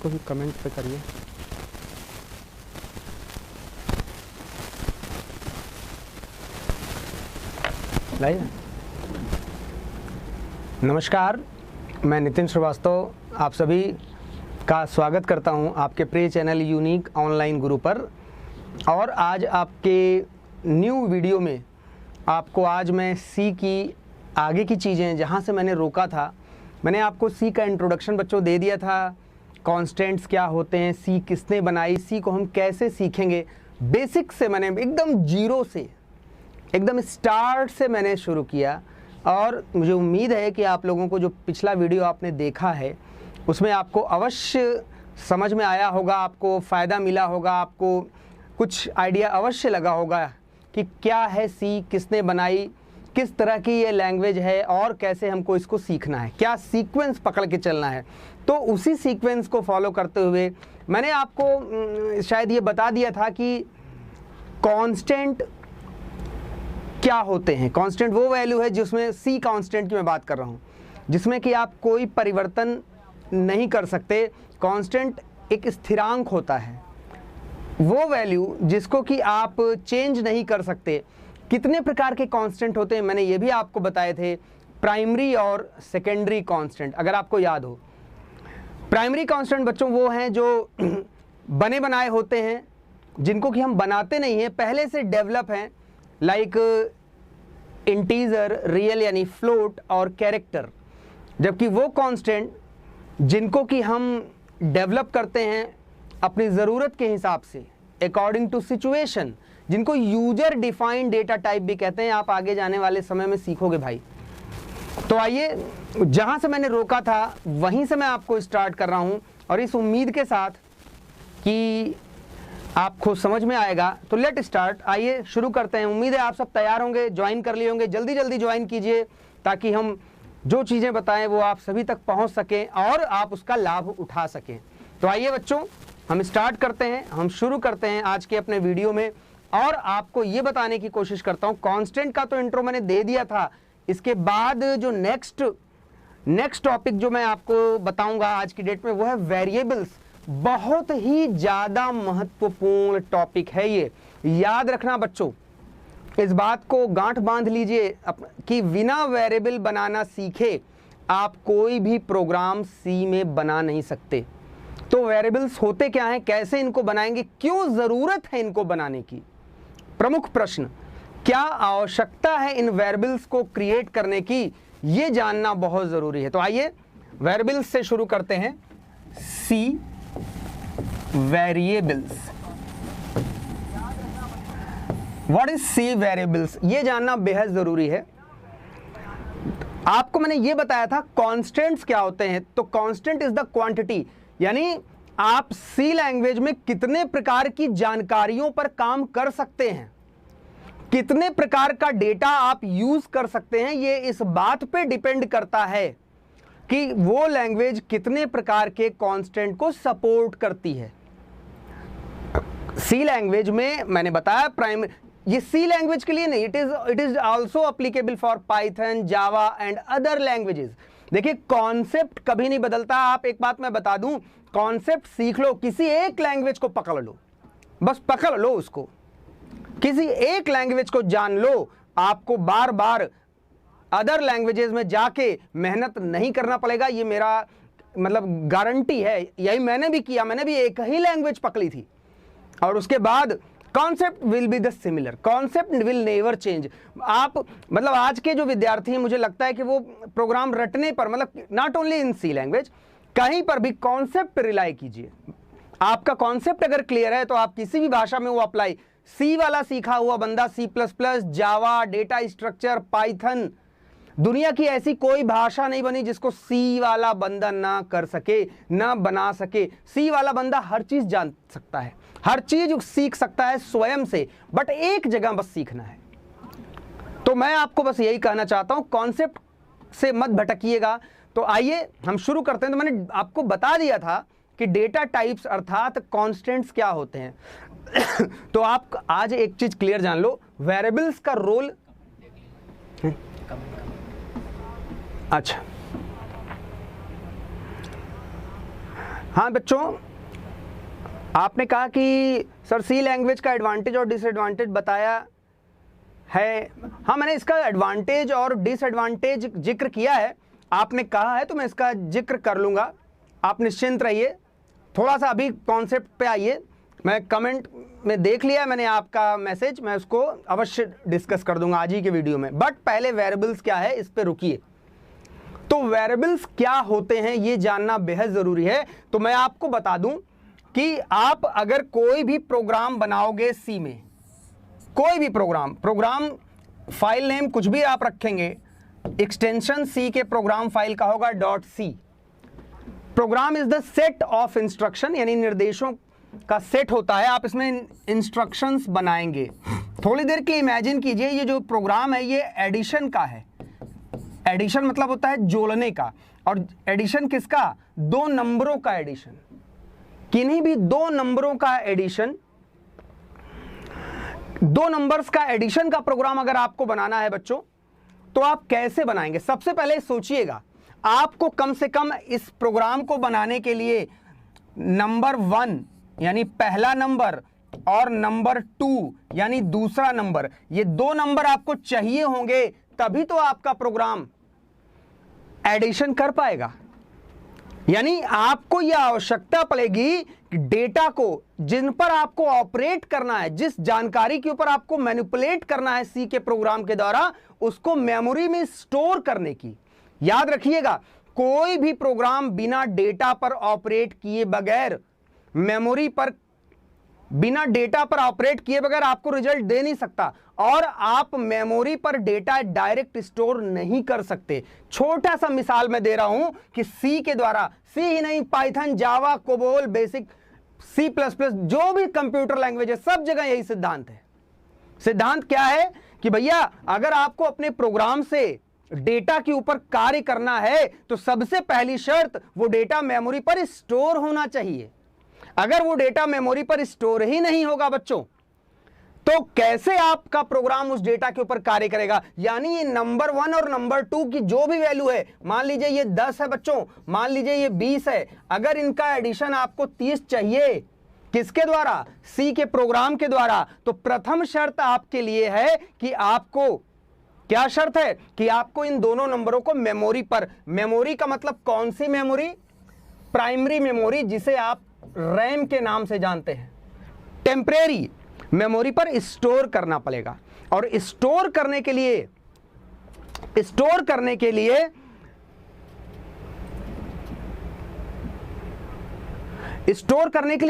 इसको भी कमेंट पे करिए। लाइए। नमस्कार, मैं नितिन श्रीवास्तव आप सभी का स्वागत करता हूं आपके प्रिय चैनल यूनिक ऑनलाइन गुरु पर। और आज आपके न्यू वीडियो में आपको आज मैं सी की आगे की चीज़ें जहां से मैंने रोका था, मैंने आपको सी का इंट्रोडक्शन बच्चों दे दिया था। कॉन्स्टेंट्स क्या होते हैं, सी किसने बनाई, सी को हम कैसे सीखेंगे, बेसिक से मैंने एकदम जीरो से, एकदम स्टार्ट से मैंने शुरू किया। और मुझे उम्मीद है कि आप लोगों को जो पिछला वीडियो आपने देखा है उसमें आपको अवश्य समझ में आया होगा, आपको फ़ायदा मिला होगा, आपको कुछ आइडिया अवश्य लगा होगा कि क्या है सी, किसने बनाई, किस तरह की ये लैंग्वेज है और कैसे हमको इसको सीखना है, क्या सीक्वेंस पकड़ के चलना है। तो उसी सीक्वेंस को फॉलो करते हुए मैंने आपको शायद ये बता दिया था कि कांस्टेंट क्या होते हैं। कांस्टेंट वो वैल्यू है जिसमें सी कांस्टेंट की मैं बात कर रहा हूँ, जिसमें कि आप कोई परिवर्तन नहीं कर सकते। कांस्टेंट एक स्थिरांक होता है, वो वैल्यू जिसको कि आप चेंज नहीं कर सकते। कितने प्रकार के कांस्टेंट होते हैं मैंने ये भी आपको बताए थे, प्राइमरी और सेकेंडरी कांस्टेंट, अगर आपको याद हो। प्राइमरी कांस्टेंट बच्चों वो हैं जो बने बनाए होते हैं, जिनको कि हम बनाते नहीं हैं, पहले से डेवलप हैं, लाइक इंटीजर, रियल यानी फ्लोट और कैरेक्टर। जबकि वो कांस्टेंट जिनको कि हम डेवलप करते हैं अपनी ज़रूरत के हिसाब से, अकॉर्डिंग टू सिचुएशन, जिनको यूजर डिफाइंड डेटा टाइप भी कहते हैं। आप आगे जाने वाले समय में सीखोगे भाई। तो आइए, जहां से मैंने रोका था वहीं से मैं आपको स्टार्ट कर रहा हूं, और इस उम्मीद के साथ कि आपको समझ में आएगा। तो लेट स्टार्ट, आइए शुरू करते हैं। उम्मीद है आप सब तैयार होंगे, ज्वाइन कर लिए होंगे। जल्दी जल्दी ज्वाइन कीजिए ताकि हम जो चीज़ें बताएं वो आप सभी तक पहुंच सकें और आप उसका लाभ उठा सकें। तो आइए बच्चों, हम स्टार्ट करते हैं, हम शुरू करते हैं आज के अपने वीडियो में। और आपको ये बताने की कोशिश करता हूँ, कांस्टेंट का तो इंट्रो मैंने दे दिया था। इसके बाद जो नेक्स्ट टॉपिक जो मैं आपको बताऊंगा आज की डेट में, वो है वेरिएबल्स। बहुत ही ज़्यादा महत्वपूर्ण टॉपिक है ये, याद रखना बच्चों। इस बात को गांठ बांध लीजिए कि बिना वेरिएबल बनाना सीखे आप कोई भी प्रोग्राम सी में बना नहीं सकते। तो वेरिएबल्स होते क्या हैं, कैसे इनको बनाएंगे, क्यों ज़रूरत है इनको बनाने की, प्रमुख प्रश्न, क्या आवश्यकता है इन वेरिएबल्स को क्रिएट करने की, ये जानना बहुत ज़रूरी है। तो आइए वेरिएबल्स से शुरू करते हैं। C variables, what is C variables, ये जानना बेहद ज़रूरी है। आपको मैंने ये बताया था कांस्टेंट्स क्या होते हैं। तो कांस्टेंट इज द क्वांटिटी, यानी आप सी लैंग्वेज में कितने प्रकार की जानकारियों पर काम कर सकते हैं, कितने प्रकार का डेटा आप यूज कर सकते हैं, ये इस बात पे डिपेंड करता है कि वो लैंग्वेज कितने प्रकार के कांस्टेंट को सपोर्ट करती है। सी लैंग्वेज में मैंने बताया ये सी लैंग्वेज के लिए नहीं, it is also applicable for Python, Java and other languages. देखिए कॉन्सेप्ट कभी नहीं बदलता। आप एक बात मैं बता दूं, कॉन्सेप्ट सीख लो, किसी एक लैंग्वेज को पकड़ लो, बस पकड़ लो उसको, किसी एक लैंग्वेज को जान लो, आपको बार बार अदर लैंग्वेजेस में जाके मेहनत नहीं करना पड़ेगा। ये मेरा मतलब गारंटी है, यही मैंने भी किया। मैंने भी एक ही लैंग्वेज पकड़ी थी और उसके बाद concept will be the similar, concept will never change. आप मतलब आज के जो विद्यार्थी हैं, मुझे लगता है कि वो प्रोग्राम रटने पर, मतलब not only in C language, कहीं पर भी कॉन्सेप्ट पर रिलाई कीजिए। आपका कॉन्सेप्ट अगर क्लियर है तो आप किसी भी भाषा में वो अप्लाई, सी वाला सीखा हुआ बंदा सी प्लस प्लस, जावा, डेटा स्ट्रक्चर, पाइथन, दुनिया की ऐसी कोई भाषा नहीं बनी जिसको सी वाला बंदा ना कर सके, ना बना सके। सी वाला बंदा हर चीज जान सकता है, हर चीज सीख सकता है स्वयं से, बट एक जगह बस सीखना है। तो मैं आपको बस यही कहना चाहता हूं, कॉन्सेप्ट से मत भटकिएगा। तो आइए हम शुरू करते हैं। तो मैंने आपको बता दिया था कि डेटा टाइप्स अर्थात कॉन्स्टेंट्स क्या होते हैं। तो आप आज एक चीज क्लियर जान लो, वेरिएबल्स का रोल। अच्छा, हाँ बच्चों, आपने कहा कि सर सी लैंग्वेज का एडवांटेज और डिसएडवांटेज बताया है। हाँ, मैंने इसका एडवांटेज और डिसएडवांटेज जिक्र किया है, आपने कहा है तो मैं इसका जिक्र कर लूँगा। आप निश्चिंत रहिए, थोड़ा सा अभी कॉन्सेप्ट पे आइए। मैं कमेंट में देख लिया मैंने आपका मैसेज, मैं उसको अवश्य डिस्कस कर दूंगा आज ही के वीडियो में। बट पहले वेरिएबल्स क्या है इस पे रुकिए। तो वेरिएबल्स क्या होते हैं ये जानना बेहद ज़रूरी है। तो मैं आपको बता दूं कि आप अगर कोई भी प्रोग्राम बनाओगे सी में, कोई भी प्रोग्राम फाइल नेम कुछ भी आप रखेंगे, एक्सटेंशन सी के प्रोग्राम फाइल का होगा .c। Program is the set of instruction, यानी निर्देशों का सेट होता है। आप इसमें इंस्ट्रक्शंस बनाएंगे। थोड़ी देर के लिए इमेजिन कीजिए, ये जो प्रोग्राम है ये एडिशन का है। एडिशन मतलब होता है जोड़ने का, और एडिशन किसका? दो नंबरों का एडिशन, किन्हीं भी दो नंबरों का एडिशन। दो नंबर्स का एडिशन का प्रोग्राम अगर आपको बनाना है बच्चों, तो आप कैसे बनाएंगे? सबसे पहले सोचिएगा, आपको कम से कम इस प्रोग्राम को बनाने के लिए नंबर 1 यानी पहला नंबर और नंबर 2 यानी दूसरा नंबर, ये दो नंबर आपको चाहिए होंगे, तभी तो आपका प्रोग्राम एडिशन कर पाएगा। यानी आपको यह आवश्यकता पड़ेगी कि डेटा को जिन पर आपको ऑपरेट करना है, जिस जानकारी के ऊपर आपको मैनिपुलेट करना है सी के प्रोग्राम के द्वारा, उसको मेमोरी में स्टोर करने की। याद रखिएगा, कोई भी प्रोग्राम बिना डेटा पर ऑपरेट किए बगैर, मेमोरी पर बिना डेटा पर ऑपरेट किए बगैर आपको रिजल्ट दे नहीं सकता, और आप मेमोरी पर डेटा डायरेक्ट स्टोर नहीं कर सकते। छोटा सा मिसाल मैं दे रहा हूं कि सी के द्वारा, सी ही नहीं, पाइथन, जावा, कोबोल, बेसिक, C++, जो भी कंप्यूटर लैंग्वेज है, सब जगह यही सिद्धांत है। सिद्धांत क्या है कि भैया अगर आपको अपने प्रोग्राम से डेटा के ऊपर कार्य करना है तो सबसे पहली शर्त, वो डेटा मेमोरी पर स्टोर होना चाहिए। अगर वो डेटा मेमोरी पर स्टोर ही नहीं होगा बच्चों, तो कैसे आपका प्रोग्राम उस डेटा के ऊपर कार्य करेगा? यानी ये नंबर 1 और नंबर 2 की जो भी वैल्यू है, मान लीजिए ये 10 है बच्चों, मान लीजिए ये 20 है, अगर इनका एडिशन आपको 30 चाहिए, किसके द्वारा? सी के प्रोग्राम के द्वारा, तो प्रथम शर्त आपके लिए है कि आपको, क्या शर्त है? कि आपको इन दोनों नंबरों को मेमोरी पर, मेमोरी का मतलब कौन सी मेमोरी? प्राइमरी मेमोरी, जिसे आप रैम के नाम से जानते हैं, टेम्परेरी मेमोरी पर स्टोर करना पड़ेगा। और स्टोर करने के लिए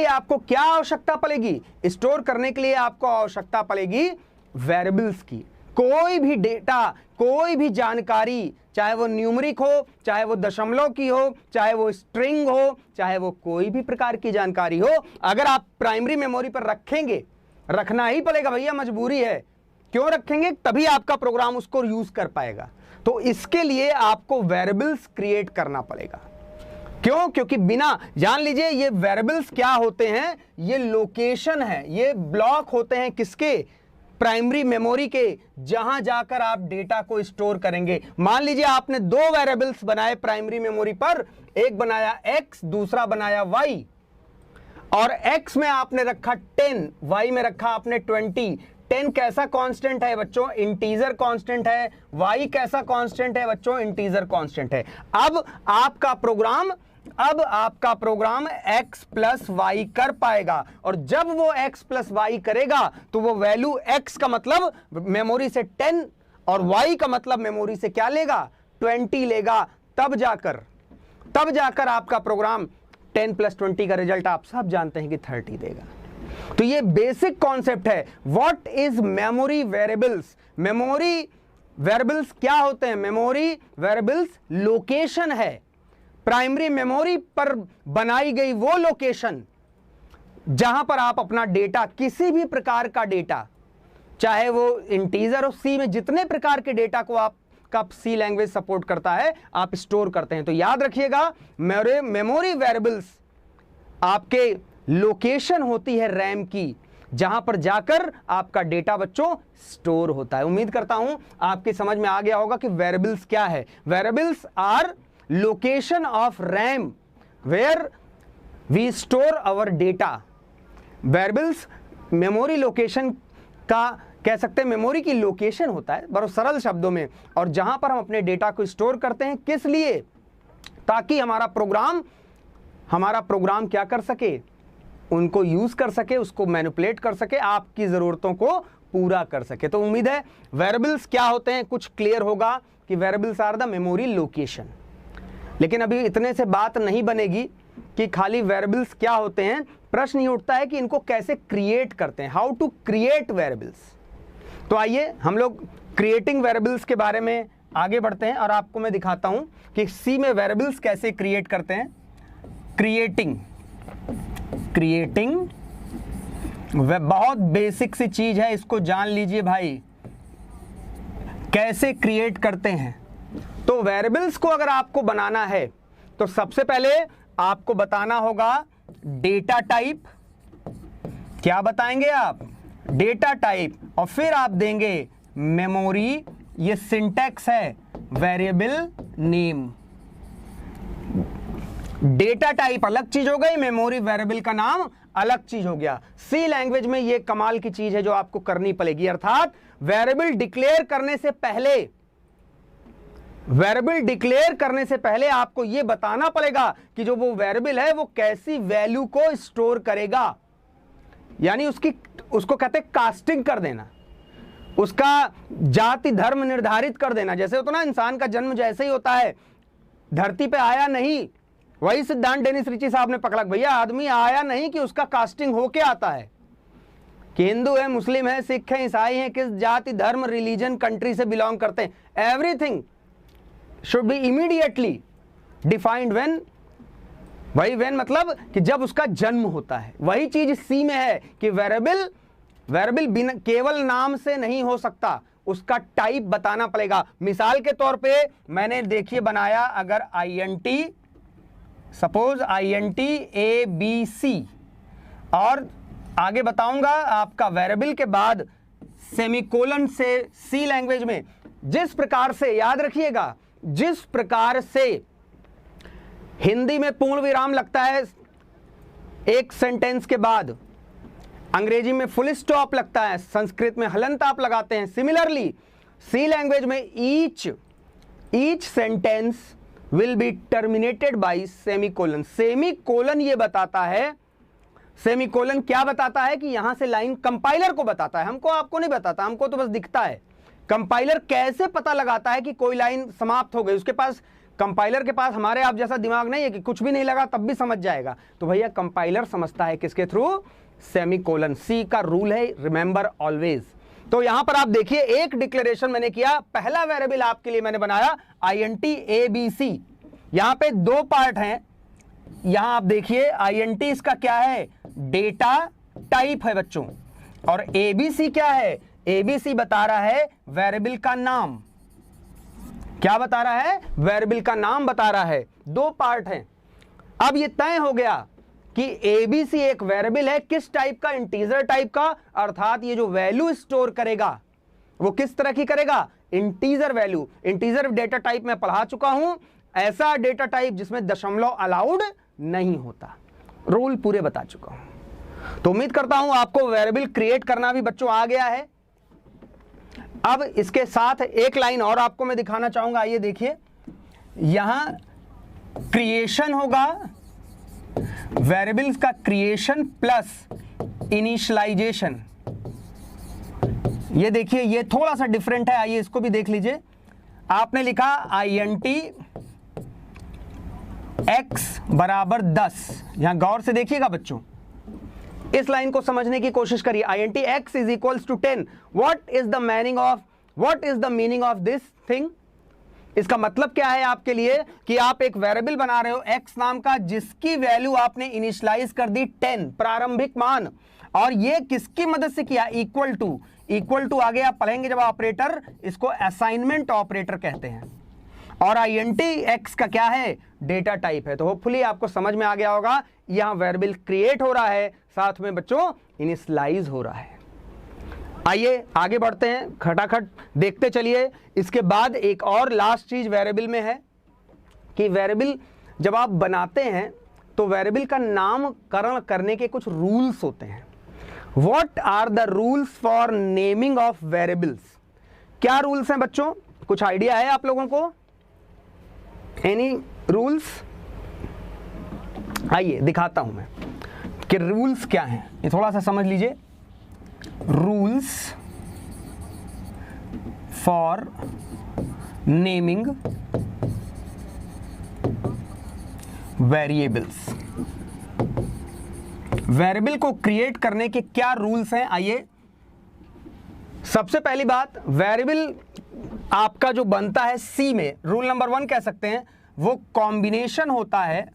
आपको क्या आवश्यकता पड़ेगी? स्टोर करने के लिए आपको आवश्यकता पड़ेगी वेरिएबल्स की। कोई भी डेटा, कोई भी जानकारी, चाहे वो न्यूमेरिक हो, चाहे वो दशमलव की हो, चाहे वो स्ट्रिंग हो, चाहे वो कोई भी प्रकार की जानकारी हो, अगर आप प्राइमरी मेमोरी पर रखेंगे, रखना ही पड़ेगा भैया, मजबूरी है। क्यों रखेंगे? तभी आपका प्रोग्राम उसको यूज कर पाएगा। तो इसके लिए आपको वेरिएबल्स क्रिएट करना पड़ेगा। क्यों? क्योंकि बिना, जान लीजिए ये वेरिएबल्स क्या होते हैं, ये लोकेशन है, ये ब्लॉक होते हैं किसके? प्राइमरी मेमोरी के, जहां जाकर आप डेटा को स्टोर करेंगे। मान लीजिए आपने दो वेरिएबल्स बनाए प्राइमरी मेमोरी पर, एक बनाया x, दूसरा बनाया y, और x में आपने रखा 10, y में रखा आपने 20। 10 कैसा कांस्टेंट है बच्चों? इंटीजर कांस्टेंट है। y कैसा कांस्टेंट है बच्चों? इंटीजर कांस्टेंट है। अब आपका प्रोग्राम x प्लस वाई कर पाएगा, और जब वो x प्लस वाई करेगा तो वो वैल्यू x का मतलब मेमोरी से 10 और y का मतलब मेमोरी से क्या लेगा? 20 लेगा। तब जाकर आपका प्रोग्राम 10 प्लस 20 का रिजल्ट आप सब जानते हैं कि 30 देगा। तो ये बेसिक कॉन्सेप्ट है। What is memory variables? Memory variables क्या होते हैं? मेमोरी वेरिएबल्स लोकेशन है। प्राइमरी मेमोरी पर बनाई गई वो लोकेशन जहां पर आप अपना डेटा, किसी भी प्रकार का डेटा, चाहे वो इंटीजर हो, सी में जितने प्रकार के डेटा को आपका सी लैंग्वेज सपोर्ट करता है, आप स्टोर करते हैं। तो याद रखिएगा, मेमोरी वेरिएबल्स आपके लोकेशन होती है रैम की, जहां पर जाकर आपका डेटा बच्चों स्टोर होता है। उम्मीद करता हूं आपकी समझ में आ गया होगा कि वेरिएबल्स क्या है। Variables are location of RAM where we store our data. Variables memory location का कह सकते हैं, मेमोरी की लोकेशन होता है बड़े सरल शब्दों में, और जहां पर हम अपने डेटा को स्टोर करते हैं। किस लिए? ताकि हमारा प्रोग्राम क्या कर सके, उनको यूज कर सके, उसको मैनिपुलेट कर सके, आपकी जरूरतों को पूरा कर सके। तो उम्मीद है वेरिएबल्स क्या होते हैं कुछ क्लियर होगा कि variables are the memory location. लेकिन अभी इतने से बात नहीं बनेगी कि खाली वेरिएबल्स क्या होते हैं, प्रश्न ये उठता है कि इनको कैसे क्रिएट करते हैं, हाउ टू क्रिएट वेरिएबल्स। तो आइए हम लोग क्रिएटिंग वेरिएबल्स के बारे में आगे बढ़ते हैं और आपको मैं दिखाता हूं कि सी में वेरिएबल्स कैसे क्रिएट करते हैं। क्रिएटिंग वह बहुत बेसिक सी चीज है, इसको जान लीजिए भाई, कैसे क्रिएट करते हैं। तो वेरिएबल्स को अगर आपको बनाना है तो सबसे पहले आपको बताना होगा डेटा टाइप। क्या बताएंगे आप? डेटा टाइप, और फिर आप देंगे मेमोरी, ये सिंटैक्स है, वेरिएबल नेम। डेटा टाइप अलग चीज हो गई, मेमोरी वेरिएबल का नाम अलग चीज हो गया। सी लैंग्वेज में ये कमाल की चीज है जो आपको करनी पड़ेगी, अर्थात वेरिएबल डिक्लेयर करने से पहले आपको यह बताना पड़ेगा कि जो वो वेरिएबल है वो कैसी वैल्यू को स्टोर करेगा, यानी उसको कहते हैं कास्टिंग कर देना, उसका जाति धर्म निर्धारित कर देना। जैसे होता ना, इंसान का जन्म जैसे ही होता है, धरती पे आया नहीं, वही सिद्धांत डेनिस रिची साहब ने पकड़ा, भैया आदमी आया नहीं कि उसका कास्टिंग होके आता है, कि हिंदू है, मुस्लिम है, सिख है, ईसाई है, किस जाति धर्म रिलीजन कंट्री से बिलोंग करते हैं, everything should be immediately defined when मतलब कि जब उसका जन्म होता है। वही चीज सी में है कि वेरिएबल बिना केवल नाम से नहीं हो सकता, उसका टाइप बताना पड़ेगा। मिसाल के तौर पे मैंने देखिए बनाया, अगर INT, सपोज INT ABC, और आगे बताऊंगा आपका वेरिएबल के बाद सेमीकोलन से सी लैंग्वेज में जिस प्रकार से, याद रखिएगा, जिस प्रकार से हिंदी में पूर्ण विराम लगता है एक सेंटेंस के बाद, अंग्रेजी में फुल स्टॉप लगता है, संस्कृत में हलंत आप लगाते हैं, सिमिलरली सी लैंग्वेज में each sentence will be terminated bye semicolon. Semicolon ये बताता है, सेमीकोलन क्या बताता है कि यहां से लाइन कंपाइलर को बताता है, हमको आपको नहीं बताता, हमको तो बस दिखता है। कंपाइलर कैसे पता लगाता है कि कोई लाइन समाप्त हो गई? उसके पास, कंपाइलर के पास हमारे आप जैसा दिमाग नहीं है कि कुछ भी नहीं लगा तब भी समझ जाएगा। तो भैया कंपाइलर समझता है किसके थ्रू? सेमीकोलन। सी का रूल है, रिमेंबर ऑलवेज। तो यहां पर आप देखिए, एक डिक्लेरेशन मैंने किया, पहला वेरिएबल आपके लिए मैंने बनाया INT ABC। यहां पे दो पार्ट हैं, यहां आप देखिए INT इसका क्या है? डेटा टाइप है बच्चों, और ABC क्या है? ABC बता रहा है वेरिएबल का नाम। क्या बता रहा है? वेरिएबल का नाम बता रहा है। दो पार्ट हैं। अब ये तय हो गया कि ABC एक वेरिएबल है, किस टाइप का? इंटीजर टाइप का, अर्थात ये जो वैल्यू स्टोर करेगा वो किस तरह की करेगा? Integer value. Integer data type में पढ़ा चुका हूं, ऐसा डेटा टाइप जिसमें दशमलव अलाउड नहीं होता, रूल पूरे बता चुका हूं। तो उम्मीद करता हूं आपको वेरिएबल क्रिएट करना भी बच्चों आ गया है। अब इसके साथ एक लाइन और आपको मैं दिखाना चाहूंगा, आइए देखिए, यहां क्रिएशन होगा, वेरिएबल्स का क्रिएशन प्लस इनिशियलाइजेशन। ये देखिए, ये थोड़ा सा डिफरेंट है, आइए इसको भी देख लीजिए। आपने लिखा INT x बराबर 10, यहां गौर से देखिएगा बच्चों, इस लाइन को समझने की कोशिश करिए। INT x is equals to 10। What is the meaning of this thing? इसका मतलब क्या है आपके लिए कि आप एक वेरिएबल बना रहे हो x नाम का, जिसकी वैल्यू आपने इनिशियलाइज कर दी 10, प्रारंभिक मान, और ये किसकी मदद से किया? इक्वल टू आगे आप पढ़ेंगे जब ऑपरेटर, इसको असाइनमेंट ऑपरेटर कहते हैं। और INT x का क्या है? डेटा टाइप है। तो होपफुली आपको समझ में आ गया होगा, यहां वेरिएबल क्रिएट हो रहा है, साथ में बच्चों इनिशियलाइज हो रहा है। आइए आगे बढ़ते हैं, खटाखट देखते चलिए। इसके बाद एक और लास्ट चीज वेरिएबल में है कि वेरिएबल जब आप बनाते हैं तो वेरिएबल का नामकरण करने के कुछ रूल्स होते हैं। What are the rules for naming of variables? क्या रूल्स हैं बच्चों? कुछ आइडिया है आप लोगों को? Any rules? आइए दिखाता हूं मैं कि रूल्स क्या हैं, ये थोड़ा सा समझ लीजिए। Rules for naming variables. Variable को क्रिएट करने के क्या रूल्स हैं? आइए, सबसे पहली बात, वेरिएबल आपका जो बनता है सी में, रूल नंबर 1 कह सकते हैं, वो कॉम्बिनेशन होता है।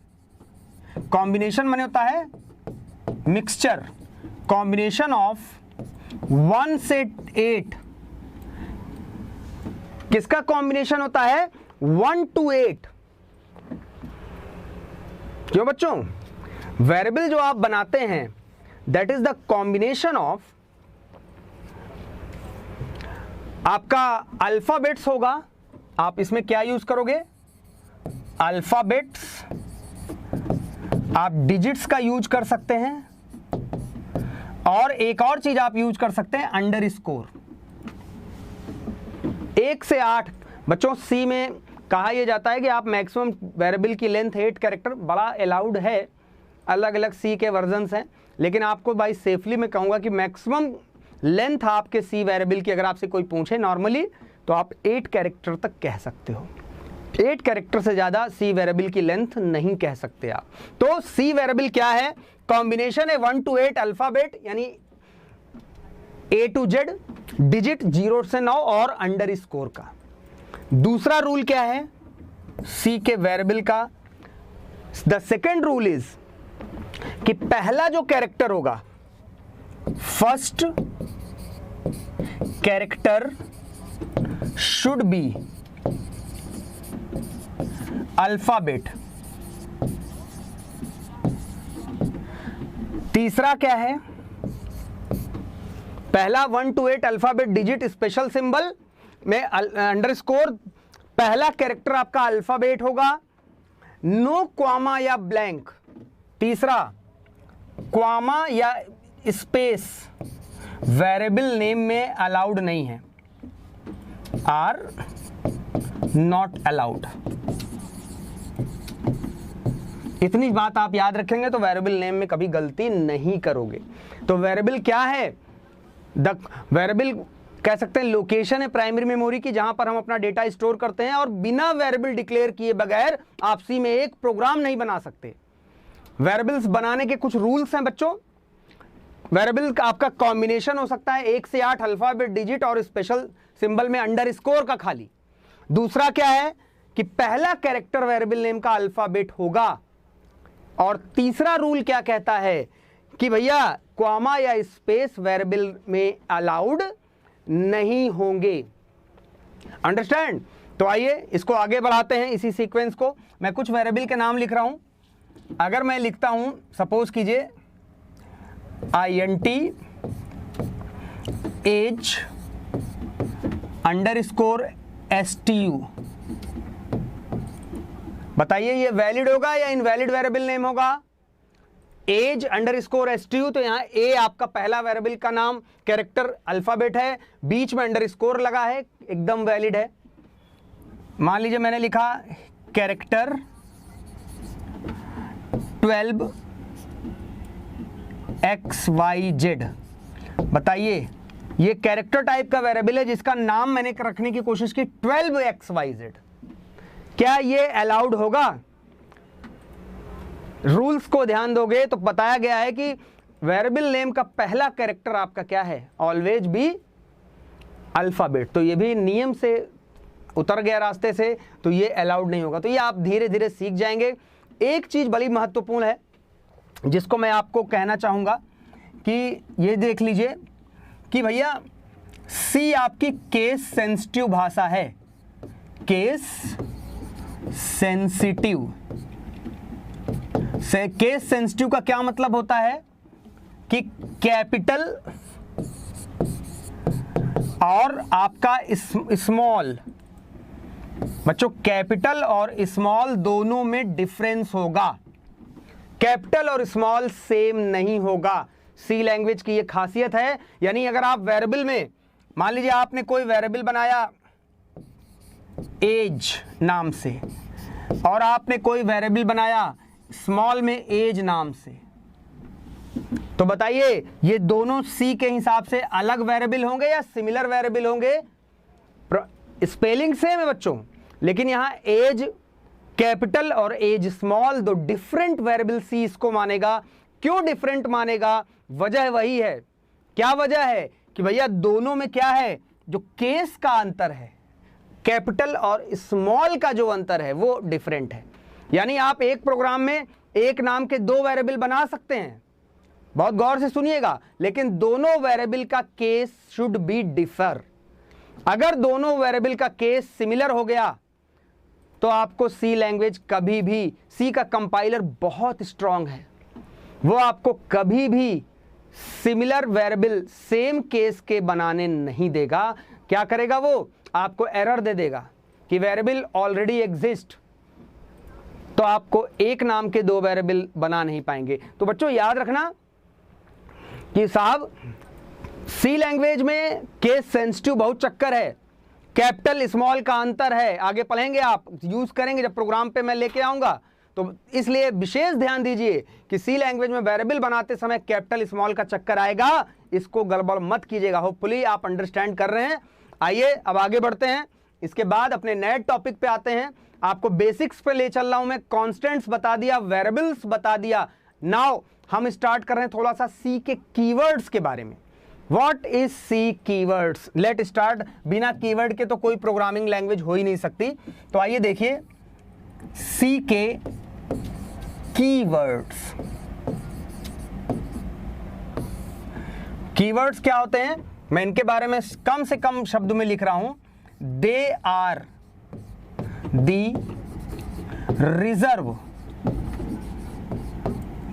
कॉम्बिनेशन माने होता है मिक्सचर, कॉम्बिनेशन ऑफ 1 से 8। किसका कॉम्बिनेशन होता है? 1 to 8। क्यों बच्चों? वेरिएबल जो आप बनाते हैं that is the combination of, आपका अल्फाबेट्स होगा, आप इसमें क्या यूज करोगे? अल्फाबेट्स। आप डिजिट्स का यूज कर सकते हैं, और एक और चीज आप यूज कर सकते हैं, अंडरस्कोर। 1 से 8 बच्चों सी में कहा यह जाता है कि आप मैक्सिमम वेरिएबल की लेंथ 8 कैरेक्टर, बड़ा अलाउड है, अलग अलग सी के वर्जन्स हैं, लेकिन आपको भाई सेफली मैं कहूंगा कि मैक्सिमम लेंथ आपके सी वेरिएबल की अगर आपसे कोई पूछे नॉर्मली, तो आप 8 कैरेक्टर तक कह सकते हो। 8 कैरेक्टर से ज्यादा सी वेरिएबल की लेंथ नहीं कह सकते आप। तो सी वेरिएबल क्या है? कॉम्बिनेशन है 1 to 8 अल्फाबेट, यानी A to Z, डिजिट 0 से 9 और अंडरस्कोर का। दूसरा रूल क्या है सी के वेरिएबल का? द सेकेंड रूल इज कि पहला जो कैरेक्टर होगा, first character should be alphabet. तीसरा क्या है? पहला 1 to 8 alphabet digit special symbol में अंडरस्कोर, पहला कैरेक्टर आपका अल्फाबेट होगा, नो क्वामा या ब्लैंक। तीसरा, क्वामा या स्पेस वेरिएबल नेम में अलाउड नहीं है, आर नॉट अलाउड। इतनी बात आप याद रखेंगे तो वेरिएबल नेम में कभी गलती नहीं करोगे। तो वेरिएबल क्या है? द वेरिएबल कह सकते हैं लोकेशन है प्राइमरी मेमोरी की, जहां पर हम अपना डेटा स्टोर करते हैं, और बिना वेरिएबल डिक्लेयर किए बगैर आप सी में एक प्रोग्राम नहीं बना सकते। वेरिएबल्स बनाने के कुछ रूल्स हैं बच्चों। वेरिएबल का आपका कॉम्बिनेशन हो सकता है 1 से 8 अल्फाबेट डिजिट और स्पेशल सिंबल में अंडरस्कोर का खाली। दूसरा क्या है कि पहला कैरेक्टर वेरिएबल नेम का अल्फाबेट होगा। और तीसरा रूल क्या कहता है कि भैया क्वामा या स्पेस वेरिएबल में अलाउड नहीं होंगे। अंडरस्टैंड? तो आइए इसको आगे बढ़ाते हैं, इसी सीक्वेंस को। मैं कुछ वेरिएबल के नाम लिख रहा हूं। अगर मैं लिखता हूं, सपोज कीजिए INT एज अंडरस्कोर STU, बताइए ये वैलिड होगा या इनवैलिड वेरिएबल नेम होगा? एज अंडरस्कोर STU, तो यहां ए आपका पहला वेरिएबल का नाम कैरेक्टर अल्फाबेट है, बीच में अंडरस्कोर लगा है, एकदम वैलिड है। मान लीजिए मैंने लिखा कैरेक्टर 12XYZ, बताइए ये कैरेक्टर टाइप का वेरिएबल है जिसका नाम मैंने रखने की कोशिश की 12XYZ, क्या ये अलाउड होगा? रूल्स को ध्यान दोगे तो बताया गया है कि वेरिएबल नेम का पहला कैरेक्टर आपका क्या है? Always be alphabet. तो ये भी नियम से उतर गया रास्ते से, तो ये अलाउड नहीं होगा। तो ये आप धीरे धीरे सीख जाएंगे। एक चीज बड़ी महत्वपूर्ण है जिसको मैं आपको कहना चाहूंगा कि ये देख लीजिए कि भैया सी आपकी केस सेंसिटिव भाषा है। केस सेंसिटिव से केस सेंसिटिव का क्या मतलब होता है कि कैपिटल और आपका स्मॉल, बच्चों कैपिटल और स्मॉल दोनों में डिफरेंस होगा। कैपिटल और स्मॉल सेम नहीं होगा। सी लैंग्वेज की ये खासियत है। यानी अगर आप वेरिएबल में, मान लीजिए आपने कोई वेरिएबल बनाया एज नाम से, और आपने कोई वेरिएबल बनाया स्मॉल में एज नाम से, तो बताइए ये दोनों सी के हिसाब से अलग वेरिएबल होंगे या सिमिलर वेरिएबल होंगे? स्पेलिंग सेम है बच्चों, लेकिन यहां एज कैपिटल और एज स्मॉल दो डिफरेंट वेरिएबल सी इसको मानेगा। क्यों डिफरेंट मानेगा? वजह वही है। क्या वजह है? कि भैया दोनों में क्या है, जो केस का अंतर है, कैपिटल और स्मॉल का जो अंतर है वो डिफरेंट है। यानी आप एक प्रोग्राम में एक नाम के दो वेरिएबल बना सकते हैं, बहुत गौर से सुनिएगा, लेकिन दोनों वेरिएबल का केस शुड बी डिफर। अगर दोनों वेरिएबल का केस सिमिलर हो गया तो आपको सी लैंग्वेज कभी भी, सी का कंपाइलर बहुत स्ट्रांग है, वो आपको कभी भी सिमिलर वेरिएबल सेम केस के बनाने नहीं देगा। क्या करेगा वो? आपको एरर दे देगा कि वेरिएबल ऑलरेडी एग्जिस्ट, तो आपको एक नाम के दो वेरिएबल बना नहीं पाएंगे। तो बच्चों याद रखना कि साहब सी लैंग्वेज में केस सेंसिटिव बहुत चक्कर है, कैपिटल स्मॉल का अंतर है, आगे पढ़ेंगे, आप यूज करेंगे जब प्रोग्राम पे मैं लेके आऊंगा। तो इसलिए विशेष ध्यान दीजिए कि सी लैंग्वेज में वेरिएबल बनाते समय कैपिटल स्मॉल का चक्कर आएगा, इसको गड़बड़ मत कीजिएगा। होपफुली आप अंडरस्टैंड कर रहे हैं। आइए अब आगे बढ़ते हैं, इसके बाद अपने नए टॉपिक पे आते हैं। आपको बेसिक्स पे ले चल रहा हूं मैं, कॉन्स्टेंट्स बता दिया, वेरिएबल्स बता दिया। नाउ हम स्टार्ट कर रहे हैं थोड़ा सा सी के कीवर्ड्स के बारे में। What is C keywords? Let start। बिना कीवर्ड के तो कोई प्रोग्रामिंग लैंग्वेज हो ही नहीं सकती। तो आइए देखिए C के कीवर्ड्स। कीवर्ड्स क्या होते हैं, मैं इनके बारे में कम से कम शब्द में लिख रहा हूं। They are the reserve,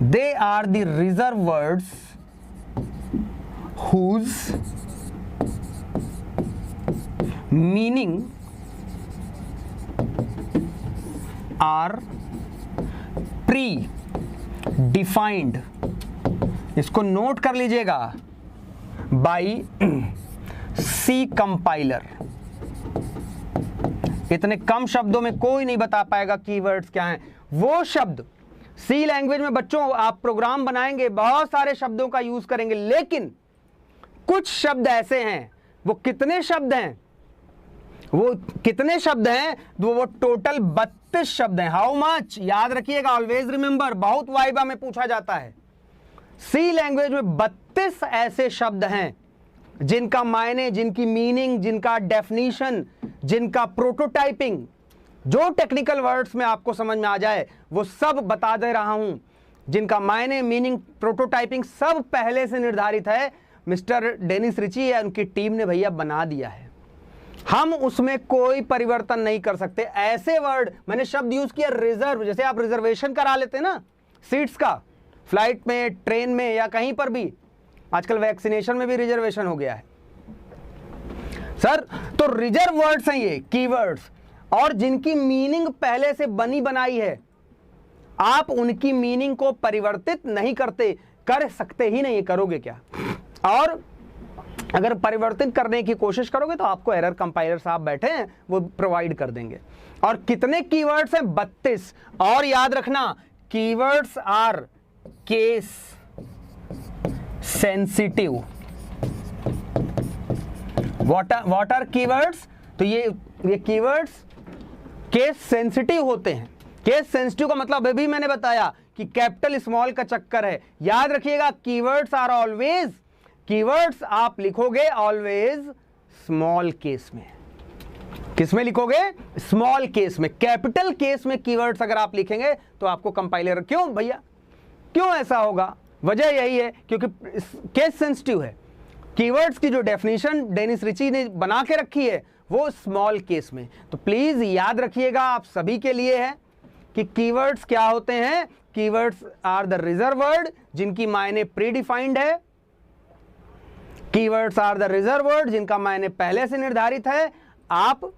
they are the reserve words whose meaning are pre-defined, इसको नोट कर लीजिएगा, by C कंपाइलर। इतने कम शब्दों में कोई नहीं बता पाएगा कीवर्ड्स क्या हैं। वो शब्द सी लैंग्वेज में बच्चों आप प्रोग्राम बनाएंगे, बहुत सारे शब्दों का यूज करेंगे, लेकिन कुछ शब्द ऐसे हैं, वो कितने शब्द हैं, वो कितने शब्द हैं, वो टोटल 32 शब्द हैं। How much? याद रखिएगा, ऑलवेज रिमेंबर, बहुत वाइबा में पूछा जाता है। सी लैंग्वेज में 32 ऐसे शब्द हैं जिनका मायने, जिनकी मीनिंग, जिनका डेफिनेशन, जिनका प्रोटोटाइपिंग, जो टेक्निकल वर्ड्स में आपको समझ में आ जाए वो सब बता दे रहा हूं। जिनका मायने, मीनिंग, प्रोटोटाइपिंग सब पहले से निर्धारित है। मिस्टर डेनिस रिची या उनकी टीम ने भैया बना दिया है, हम उसमें कोई परिवर्तन नहीं कर सकते। ऐसे वर्ड, मैंने शब्द यूज किया रिजर्व, जैसे आप रिजर्वेशन करा लेते ना सीट्स का, फ्लाइट में, ट्रेन में या कहीं पर भी, आजकल वैक्सीनेशन में भी रिजर्वेशन हो गया है सर। तो रिजर्व वर्ड्स हैं ये कीवर्ड्स, और जिनकी मीनिंग पहले से बनी बनाई है, आप उनकी मीनिंग को परिवर्तित नहीं करते, कर सकते ही नहीं, करोगे क्या? और अगर परिवर्तित करने की कोशिश करोगे तो आपको एरर कंपाइलर साहब बैठे हैं, वो प्रोवाइड कर देंगे। और कितने कीवर्ड्स हैं? 32। और याद रखना, keywords are case sensitive. What are keywords? तो ये कीवर्ड्स केस सेंसिटिव होते हैं। केस सेंसिटिव का मतलब अभी मैंने बताया कि कैपिटल स्मॉल का चक्कर है। याद रखिएगा, कीवर्ड्स आर ऑलवेज, कीवर्ड्स आप लिखोगे ऑलवेज स्मॉल केस में। किस में लिखोगे? स्मॉल केस में। कैपिटल केस में कीवर्ड्स अगर आप लिखेंगे तो आपको कंपाइलर, क्यों भैया, क्यों ऐसा होगा? वजह यही है क्योंकि केस सेंसिटिव है। कीवर्ड्स की जो डेफिनेशन डेनिस रिची ने बना के रखी है वो स्मॉल केस में। तो प्लीज याद रखिएगा, आप सभी के लिए है कि कीवर्ड्स क्या होते हैं। Keywords are the reserve word जिनकी मायने प्री डिफाइंड है। Keywords are the reserve word जिनका मायने पहले से निर्धारित है। आप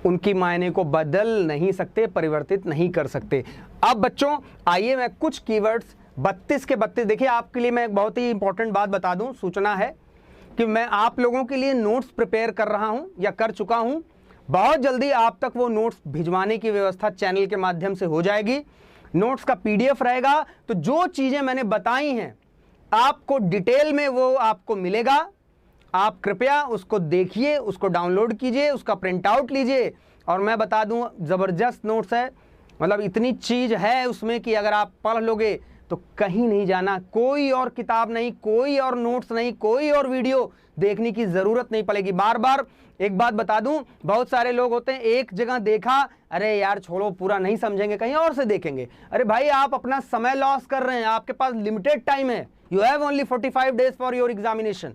उनकी मायने को बदल नहीं सकते, परिवर्तित नहीं कर सकते। अब बच्चों आइए मैं कुछ कीवर्ड्स 32 के 32, देखिए आपके लिए मैं एक बहुत ही इंपॉर्टेंट बात बता दूं, सूचना है कि मैं आप लोगों के लिए नोट्स प्रिपेयर कर रहा हूं या कर चुका हूं। बहुत जल्दी आप तक वो नोट्स भिजवाने की व्यवस्था चैनल के माध्यम से हो जाएगी। नोट्स का पीडीएफ रहेगा, तो जो चीजें मैंने बताई हैं आपको डिटेल में वो आपको मिलेगा। आप कृपया उसको देखिए, उसको डाउनलोड कीजिए, उसका प्रिंट आउट लीजिए। और मैं बता दूं ज़बरदस्त नोट्स है, मतलब इतनी चीज़ है उसमें कि अगर आप पढ़ लोगे तो कहीं नहीं जाना, कोई और किताब नहीं, कोई और नोट्स नहीं, कोई और वीडियो देखने की ज़रूरत नहीं पड़ेगी। बार बार एक बात बता दूं, बहुत सारे लोग होते हैं एक जगह देखा, अरे यार छोड़ो पूरा नहीं समझेंगे, कहीं और से देखेंगे। अरे भाई आप अपना समय लॉस कर रहे हैं, आपके पास लिमिटेड टाइम है, you have only 45 days for your examination.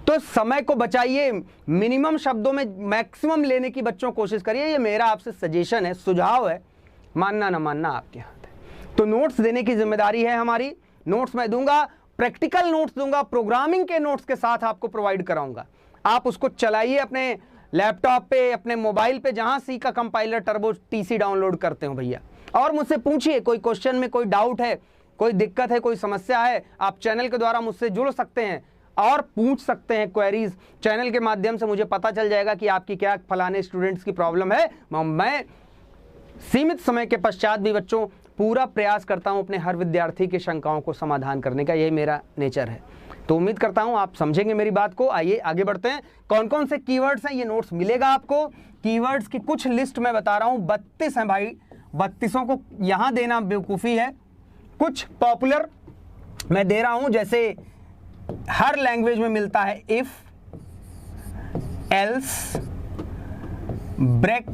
तो समय को बचाइए, मिनिमम शब्दों में मैक्सिमम लेने की बच्चों कोशिश करिए। ये मेरा आपसे सजेशन है, सुझाव है, मानना ना मानना आपके हाथ है। तो नोट्स देने की जिम्मेदारी है हमारी। नोट्स मैं दूंगा, प्रैक्टिकल नोट्स दूंगा, प्रोग्रामिंग के नोट्स के साथ आपको प्रोवाइड कराऊंगा। आप उसको चलाइए अपने लैपटॉप पे, अपने मोबाइल पे, जहां सी का कंपाइलर टर्बो टीसी डाउनलोड करते हो भैया, और मुझसे पूछिए कोई क्वेश्चन में कोई डाउट है, कोई दिक्कत है, कोई समस्या है, आप चैनल के द्वारा मुझसे जुड़ सकते हैं और पूछ सकते हैं क्वेरीज। चैनल के माध्यम से मुझे पता चल जाएगा कि आपकी क्या फलाने स्टूडेंट्स की प्रॉब्लम है। मैं सीमित समय के पश्चात भी बच्चों पूरा प्रयास करता हूं अपने हर विद्यार्थी की शंकाओं को समाधान करने का, यही मेरा नेचर है। तो उम्मीद करता हूं आप समझेंगे मेरी बात को। आइए आगे बढ़ते हैं। कौन कौन से कीवर्ड्स हैं, ये नोट्स मिलेगा आपको। कीवर्ड्स की कुछ लिस्ट मैं बता रहा हूं, 32 हैं भाई, 32 को यहां देना बेवकूफ़ी है। कुछ पॉपुलर मैं दे रहा हूं, जैसे हर लैंग्वेज में मिलता है if, else, break,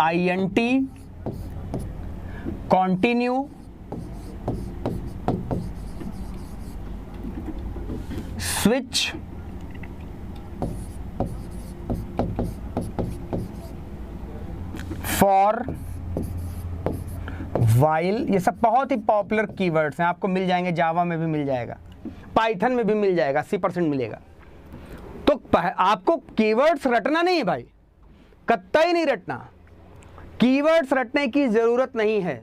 INT, continue, switch, for, while. ये सब बहुत ही पॉपुलर कीवर्ड्स हैं, आपको मिल जाएंगे, जावा में भी मिल जाएगा, पाइथन में भी मिल जाएगा, 80% मिलेगा। तो आपको कीवर्ड्स रटना नहीं है भाई, कतई नहीं रटना, कीवर्ड्स रटने की जरूरत नहीं है,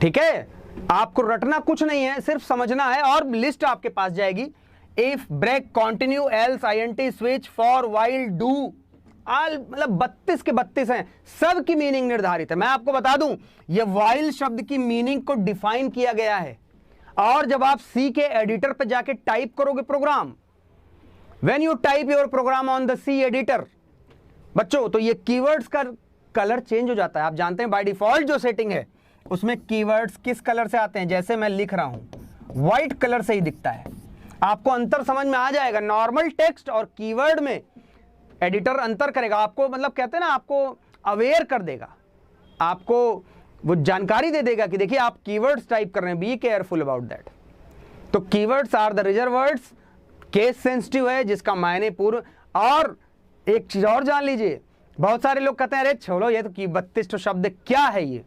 ठीक है। आपको रटना कुछ नहीं है, सिर्फ समझना है और लिस्ट आपके पास जाएगी। If, break, continue, else, INT, switch, for, while, do, all, मतलब 32 के 32 हैं, सब की मीनिंग निर्धारित है। मैं आपको बता दूं, ये वाइल शब्द की मीनिंग को डिफाइन किया गया है, और जब आप सी के एडिटर पर जाके टाइप करोगे program, when you type your program on the C editor बच्चों, तो ये कीवर्ड्स का कलर चेंज हो जाता है। आप जानते हैं बाय डिफॉल्ट जो सेटिंग है उसमें कीवर्ड्स किस कलर से आते हैं, जैसे मैं लिख रहा हूं व्हाइट कलर से ही दिखता है। आपको अंतर समझ में आ जाएगा, नॉर्मल टेक्स्ट और कीवर्ड में एडिटर अंतर करेगा, आपको मतलब कहते हैं ना, आपको अवेयर कर देगा, आपको वो जानकारी दे देगा कि देखिए आप कीवर्ड्स टाइप कर रहे हैं, बी केयरफुल अबाउट दैट। तो keywords are the reserve words, case sensitive है, जिसका मायने पूर्व। और एक चीज और जान लीजिए, बहुत सारे लोग कहते हैं अरे छोड़ो ये तो 32 शब्द क्या है ये।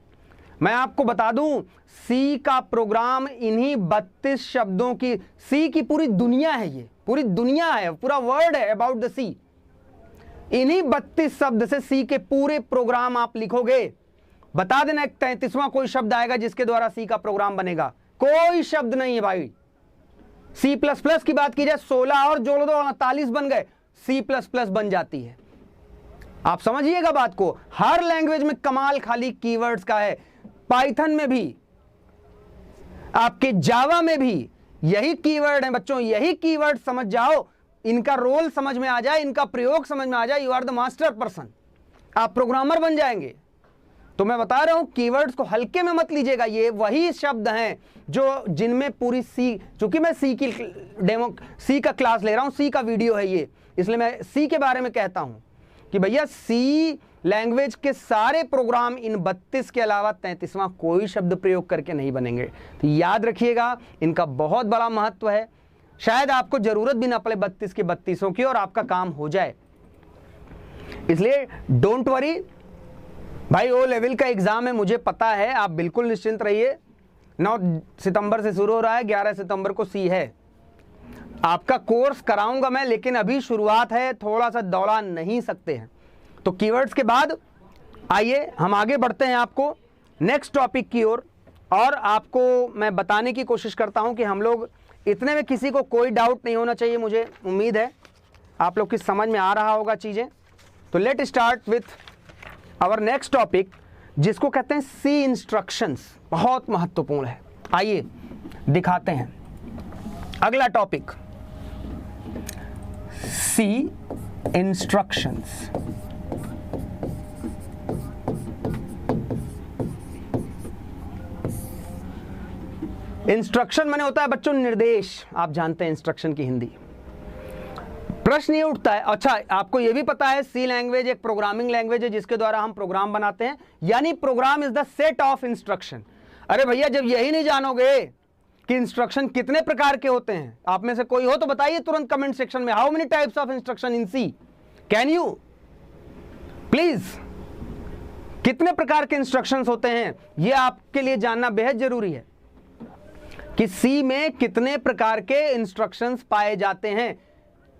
मैं आपको बता दूं, सी का प्रोग्राम इन्हीं 32 शब्दों की, सी की पूरी दुनिया है, ये पूरी दुनिया है, पूरा वर्ड है अबाउट द सी। इन्हीं 32 शब्द से सी के पूरे प्रोग्राम आप लिखोगे। बता देना एक 33वां कोई शब्द आएगा जिसके द्वारा सी का प्रोग्राम बनेगा, कोई शब्द नहीं है भाई। C++ की बात की जाए, 16 और जोड़ दो 48 बन गए, C++ बन जाती है। आप समझिएगा बात को, हर लैंग्वेज में कमाल खाली कीवर्ड्स का है। पाइथन में भी, आपके जावा में भी यही कीवर्ड है बच्चों, यही कीवर्ड समझ जाओ, इनका रोल समझ में आ जाए, इनका प्रयोग समझ में आ जाए, you are the master person, आप प्रोग्रामर बन जाएंगे। तो मैं बता रहा हूं कीवर्ड्स को हल्के में मत लीजिएगा, ये वही शब्द हैं जो जिनमें पूरी सी, चूंकि मैं सी की डेमो, सी का क्लास ले रहा हूं, सी का वीडियो है ये, इसलिए मैं सी के बारे में कहता हूं कि भैया सी लैंग्वेज के सारे प्रोग्राम इन 32 के अलावा 33वां कोई शब्द प्रयोग करके नहीं बनेंगे। तो याद रखिएगा, इनका बहुत बड़ा महत्व है। शायद आपको जरूरत भी ना पड़े 32 के 32 की और आपका काम हो जाए। इसलिए डोंट वरी भाई, ओ लेवल का एग्जाम है, मुझे पता है, आप बिल्कुल निश्चिंत रहिए। 9 सितंबर से शुरू हो रहा है, 11 सितंबर को सी है। आपका कोर्स कराऊंगा मैं, लेकिन अभी शुरुआत है, थोड़ा सा दौड़ा नहीं सकते हैं। तो कीवर्ड्स के बाद आइए हम आगे बढ़ते हैं आपको नेक्स्ट टॉपिक की ओर, और आपको मैं बताने की कोशिश करता हूं कि हम लोग इतने में किसी को कोई डाउट नहीं होना चाहिए। मुझे उम्मीद है आप लोग की समझ में आ रहा होगा चीज़ें। तो let start with our next topic, जिसको कहते हैं सी इंस्ट्रक्शंस। बहुत महत्वपूर्ण है, आइए दिखाते हैं। अगला टॉपिक सी इंस्ट्रक्शंस। इंस्ट्रक्शन माने होता है बच्चों निर्देश। आप जानते हैं इंस्ट्रक्शन की हिंदी। प्रश्न ये उठता है, अच्छा आपको ये भी पता है सी लैंग्वेज एक प्रोग्रामिंग लैंग्वेज है जिसके द्वारा हम प्रोग्राम बनाते हैं, यानी program is the set of instruction. अरे भैया जब यही नहीं जानोगे कि इंस्ट्रक्शन कितने प्रकार के होते हैं, आप में से कोई हो तो बताइए तुरंत कमेंट सेक्शन में, how many types of instruction in C, can you please. कितने प्रकार के इंस्ट्रक्शंस होते हैं यह आपके लिए जानना बेहद जरूरी है कि सी में कितने प्रकार के इंस्ट्रक्शंस पाए जाते हैं।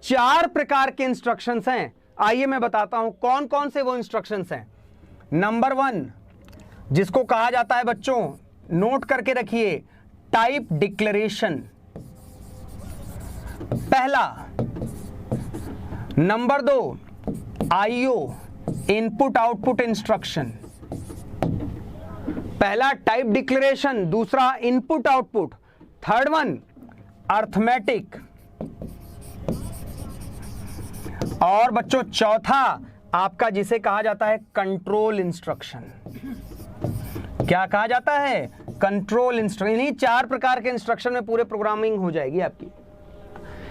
4 प्रकार के इंस्ट्रक्शंस हैं। आइए मैं बताता हूं कौन कौन से वो इंस्ट्रक्शंस हैं। नंबर 1 जिसको कहा जाता है बच्चों, नोट करके रखिए, टाइप डिक्लेरेशन, पहला। Number 2 IO, input output instruction. पहला टाइप डिक्लेरेशन, दूसरा input output, third one arithmetic, और बच्चों चौथा आपका जिसे कहा जाता है कंट्रोल इंस्ट्रक्शन। क्या कहा जाता है? Control instruction. इन्हीं 4 प्रकार के इंस्ट्रक्शन में पूरे प्रोग्रामिंग हो जाएगी आपकी।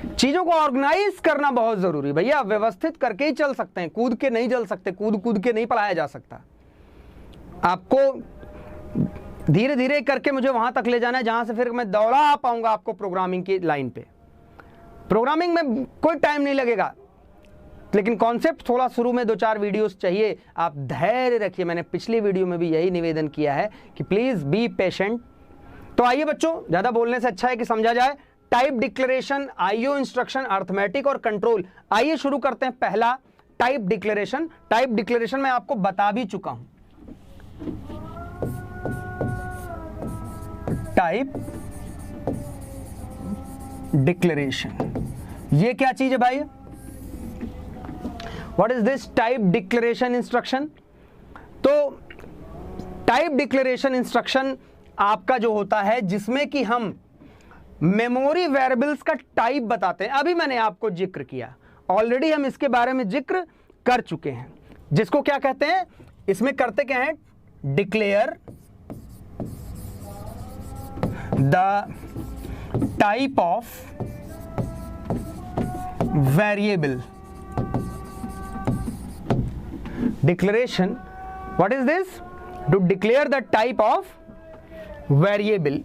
चीजों को ऑर्गेनाइज करना बहुत जरूरी भैया, व्यवस्थित करके ही चल सकते हैं, कूद के नहीं चल सकते, कूद के नहीं पढ़ाया जा सकता। आपको धीरे धीरे करके मुझे वहां तक ले जाना है जहां से फिर मैं दौड़ा पाऊंगा आपको प्रोग्रामिंग की लाइन पे। प्रोग्रामिंग में कोई टाइम नहीं लगेगा, लेकिन कॉन्सेप्ट थोड़ा शुरू में 2-4 वीडियोस चाहिए। आप धैर्य रखिए, मैंने पिछली वीडियो में भी यही निवेदन किया है कि प्लीज बी पेशेंट। तो आइए बच्चों, ज्यादा बोलने से अच्छा है कि समझा जाए। Type declaration, IO instruction, arithmetic और कंट्रोल। आइए शुरू करते हैं। पहला टाइप डिक्लेरेशन। टाइप डिक्लेरेशन मैं आपको बता भी चुका हूं। टाइप डिक्लेरेशन ये क्या चीज है भाई? What is this type declaration instruction? तो टाइप डिक्लेरेशन इंस्ट्रक्शन आपका जो होता है जिसमें कि हम मेमोरी वेरिएबल्स का टाइप बताते हैं। अभी मैंने आपको जिक्र किया, ऑलरेडी हम इसके बारे में जिक्र कर चुके हैं, जिसको क्या कहते हैं, इसमें करते क्या है, declare the type of variable. Declaration, what is this? To declare the type of variable.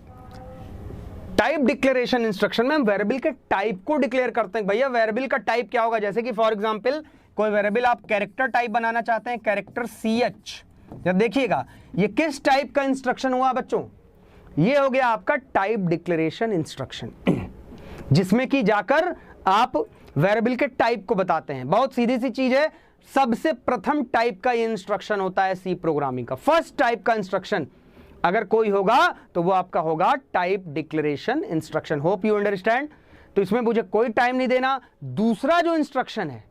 Type declaration instruction में हम वेरिएबल के टाइप को डिक्लेयर करते हैं। भैया वेरिएबल का टाइप क्या होगा? जैसे कि फॉर एग्जांपल कोई वेरिएबल आप कैरेक्टर टाइप बनाना चाहते हैं, कैरेक्टर CH। जब देखिएगा ये किस टाइप का इंस्ट्रक्शन हुआ बच्चों, ये हो गया आपका टाइप डिक्लेरेशन इंस्ट्रक्शन, जिसमें कि जाकर आप वेरिएबल के टाइप को बताते हैं। बहुत सीधी सी चीज है। सबसे प्रथम टाइप का ये इंस्ट्रक्शन होता है सी प्रोग्रामिंग का। फर्स्ट टाइप का इंस्ट्रक्शन अगर कोई होगा तो वो आपका होगा type declaration instruction. Hope you understand. तो इसमें मुझे कोई टाइम नहीं देना। दूसरा जो इंस्ट्रक्शन है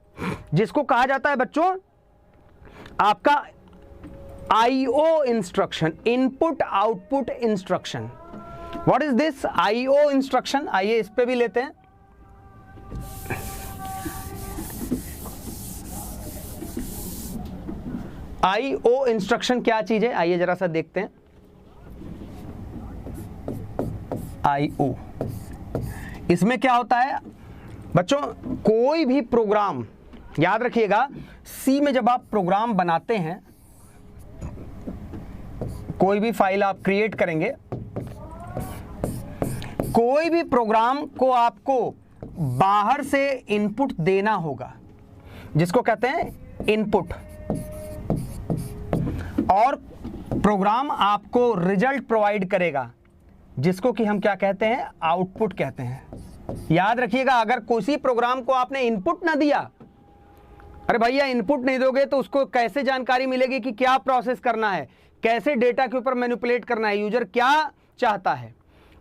जिसको कहा जाता है बच्चों आपका IO instruction, input output instruction. What is this IO instruction? आइए इस पे भी लेते हैं। आईओ इंस्ट्रक्शन क्या चीज है, आइए जरा सा देखते हैं। आईओ, इसमें क्या होता है बच्चों, कोई भी प्रोग्राम, याद रखिएगा सी में जब आप प्रोग्राम बनाते हैं, कोई भी फाइल आप क्रिएट करेंगे, कोई भी प्रोग्राम को आपको बाहर से इनपुट देना होगा जिसको कहते हैं इनपुट, और प्रोग्राम आपको रिजल्ट प्रोवाइड करेगा जिसको कि हम क्या कहते हैं, आउटपुट कहते हैं। याद रखिएगा, अगर किसी प्रोग्राम को आपने इनपुट ना दिया, अरे भैया इनपुट नहीं दोगे तो उसको कैसे जानकारी मिलेगी कि क्या प्रोसेस करना है, कैसे डेटा के ऊपर मैनिपुलेट करना है, यूजर क्या चाहता है।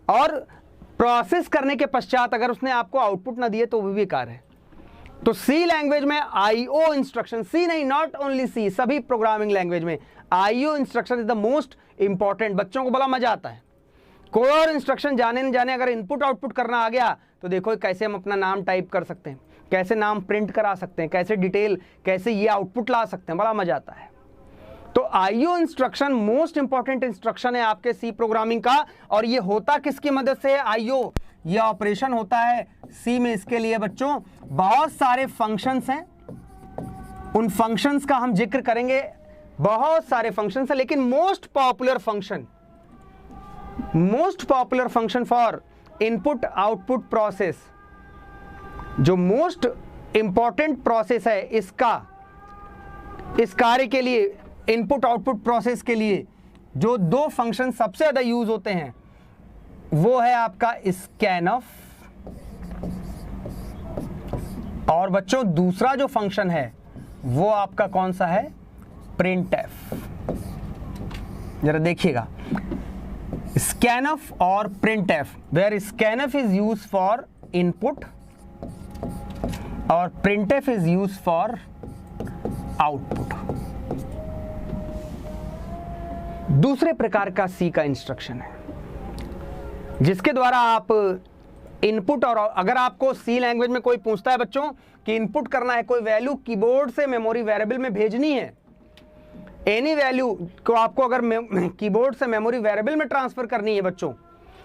और प्रोसेस करने के पश्चात अगर उसने आपको आउटपुट ना दिए तो वो भी बेकार है। तो सी लैंग्वेज में आईओ इंस्ट्रक्शन, सी नहीं, नॉट ओनली सी, सभी प्रोग्रामिंग लैंग्वेज में IO instruction is the most important. बच्चों को बड़ा मजा आता है, कोई और इंस्ट्रक्शन जाने न जाने अगर इनपुट आउटपुट करना आ गया तो देखो कैसे हम अपना नाम टाइप कर सकते हैं, कैसे नाम प्रिंट करा सकते हैं, कैसे डिटेल, कैसे ये आउटपुट ला सकते हैं, बड़ा मजा आता है। तो IO instruction most important instruction है आपके सी प्रोग्रामिंग का। और ये होता किसकी मदद से है आईओ, ये ऑपरेशन होता है सी में। इसके लिए बच्चों बहुत सारे फंक्शंस हैं, उन फंक्शंस का हम जिक्र करेंगे, बहुत सारे फंक्शंस हैं, लेकिन most popular function for input output process, जो मोस्ट इंपॉर्टेंट प्रोसेस है इसका, इस कार्य के लिए, इनपुट आउटपुट प्रोसेस के लिए जो दो फंक्शन सबसे ज्यादा यूज होते हैं वो है आपका स्कैनफ, और बच्चों दूसरा जो फंक्शन है वो आपका कौन सा है, प्रिंटफ। जरा देखिएगा, स्कैनफ और printf, where scanf is use for input और printf is use for output. दूसरे प्रकार का सी का इंस्ट्रक्शन है जिसके द्वारा आप इनपुट, और अगर आपको सी लैंग्वेज में कोई पूछता है बच्चों कि इनपुट करना है, कोई वैल्यू कीबोर्ड से मेमोरी वेरिएबल में भेजनी है, एनी वैल्यू को आपको अगर कीबोर्ड से मेमोरी वेरिएबल में ट्रांसफर करनी है बच्चों,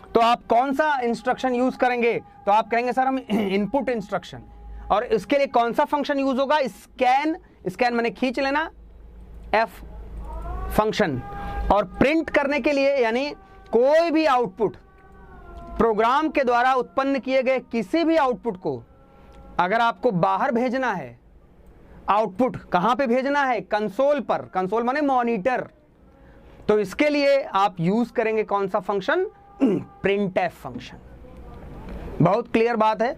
तो आप कौन सा इंस्ट्रक्शन यूज करेंगे, तो आप कहेंगे सर हम इनपुट इंस्ट्रक्शन। और इसके लिए कौन सा फंक्शन यूज होगा, स्कैन, स्कैन मैंने खींच लेना, एफ फंक्शन। और प्रिंट करने के लिए यानी कोई भी आउटपुट, प्रोग्राम के द्वारा उत्पन्न किए गए किसी भी आउटपुट को अगर आपको बाहर भेजना है, आउटपुट कहां पे भेजना है, कंसोल पर, कंसोल माने मॉनिटर, तो इसके लिए आप यूज करेंगे कौन सा फंक्शन, प्रिंटफ फंक्शन। बहुत क्लियर बात है।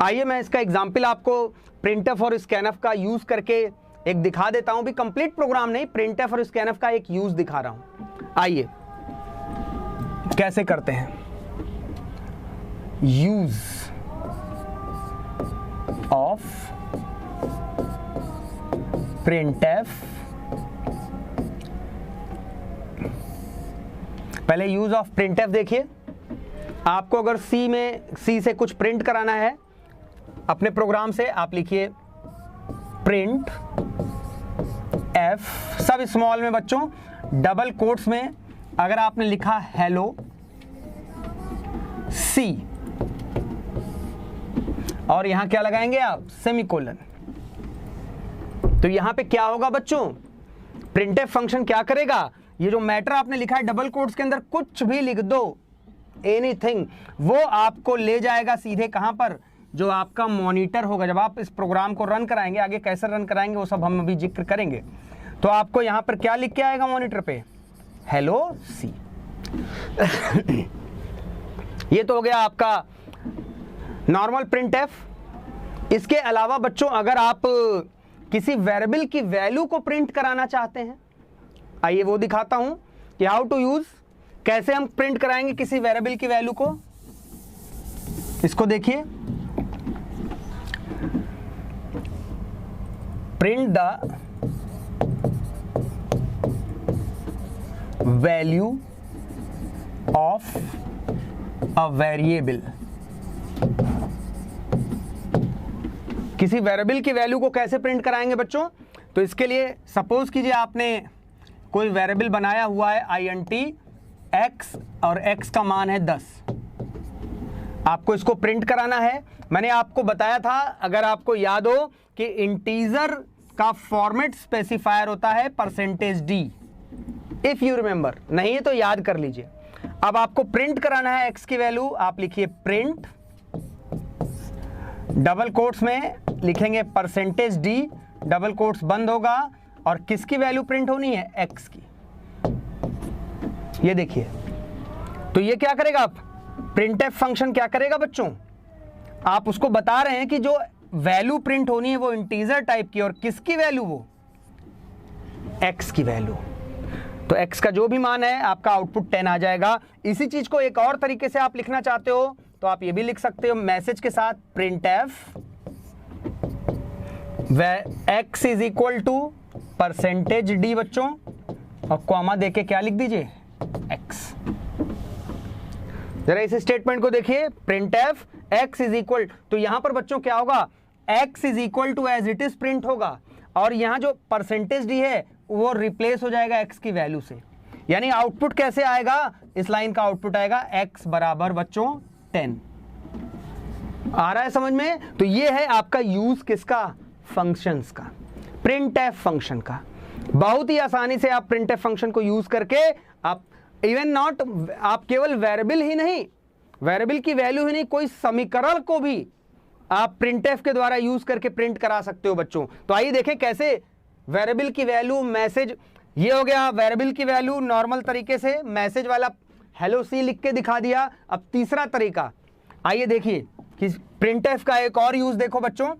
आइए मैं इसका एग्जांपल आपको प्रिंटफ और स्कैनफ का यूज करके एक दिखा देता हूं, भी कंप्लीट प्रोग्राम नहीं, प्रिंटफ और स्कैनफ का एक यूज दिखा रहा हूं। आइए कैसे करते हैं, यूज ऑफ प्रिंटफ। पहले यूज ऑफ प्रिंटफ देखिए, आपको अगर सी से कुछ प्रिंट कराना है अपने प्रोग्राम से, आप लिखिए प्रिंट एफ, सब स्मॉल में बच्चों, डबल कोट्स में अगर आपने लिखा हेलो सी, और यहां क्या लगाएंगे आप, सेमीकोलन। तो यहां पे क्या होगा बच्चों, प्रिंटफ फंक्शन क्या करेगा, ये जो मैटर आपने लिखा है डबल कोट्स के अंदर कुछ भी लिख दो, एनीथिंग, वो आपको ले जाएगा सीधे कहां पर, जो आपका मॉनिटर होगा। जब आप इस प्रोग्राम को रन कराएंगे, आगे कैसे रन कराएंगे वो सब हम अभी जिक्र करेंगे, तो आपको यहां पर क्या लिख के आएगा मॉनिटर पे, हेलो सी। ये तो हो गया आपका नॉर्मल प्रिंटफ। इसके अलावा बच्चों अगर आप किसी वेरिएबल की वैल्यू को प्रिंट कराना चाहते हैं, आइए वो दिखाता हूं कि हाउ टू यूज, कैसे हम प्रिंट कराएंगे किसी वेरिएबल की वैल्यू को। इसको देखिए, print the value of a variable. किसी वेरिएबल की वैल्यू को कैसे प्रिंट कराएंगे बच्चों, तो इसके लिए सपोज कीजिए आपने कोई वेरिएबल बनाया हुआ है int x, और x का मान है 10, आपको इसको प्रिंट कराना है। मैंने आपको बताया था, अगर आपको याद हो, कि इंटीजर का फॉर्मेट स्पेसिफायर होता है %d, इफ यू रिमेंबर, नहीं है तो याद कर लीजिए। अब आपको प्रिंट कराना है x की वैल्यू, आप लिखिए प्रिंट, डबल कोट्स में लिखेंगे %d, डबल कोट्स बंद होगा, और किसकी वैल्यू प्रिंट होनी है, x की। ये देखिए, तो ये क्या करेगा, प्रिंटफ फंक्शन क्या करेगा बच्चों, आप उसको बता रहे हैं कि जो वैल्यू प्रिंट होनी है वो इंटीजर टाइप की, और किसकी वैल्यू, वो x की वैल्यू। तो x का जो भी मान है आपका आउटपुट 10 आ जाएगा। इसी चीज को एक और तरीके से आप लिखना चाहते हो तो आप ये भी लिख सकते हो मैसेज के साथ printf x is equal to percentage d बच्चों, और कॉमा देके क्या लिख दीजिए x। जरा इस स्टेटमेंट को देखिए, printf x इज इक्वल, तो यहां पर बच्चों क्या होगा, x is equal to as it is print होगा, और यहां जो परसेंटेज d है वो रिप्लेस हो जाएगा x की वैल्यू से। यानी आउटपुट कैसे आएगा, इस लाइन का आउटपुट आएगा x बराबर बच्चों 10। आ रहा है समझ में? तो ये है आपका यूज किसका, फंक्शंस का, printf फंक्शन का। बहुत ही आसानी से आप printf फंक्शन को यूज करके आप इवन नॉट, आप केवल वेरिएबल ही नहीं, वेरिएबल की वैल्यू ही नहीं, कोई समीकरण को भी आप printf के द्वारा यूज करके प्रिंट करा सकते हो बच्चों। तो आइए देखें कैसे वेरिएबल की वैल्यू मैसेज, ये हो गया वेरिएबल की वैल्यू नॉर्मल तरीके से, मैसेज वाला हेलो सी लिख के दिखा दिया। अब तीसरा तरीका, आइए देखिए कि printf का एक और यूज देखो बच्चों।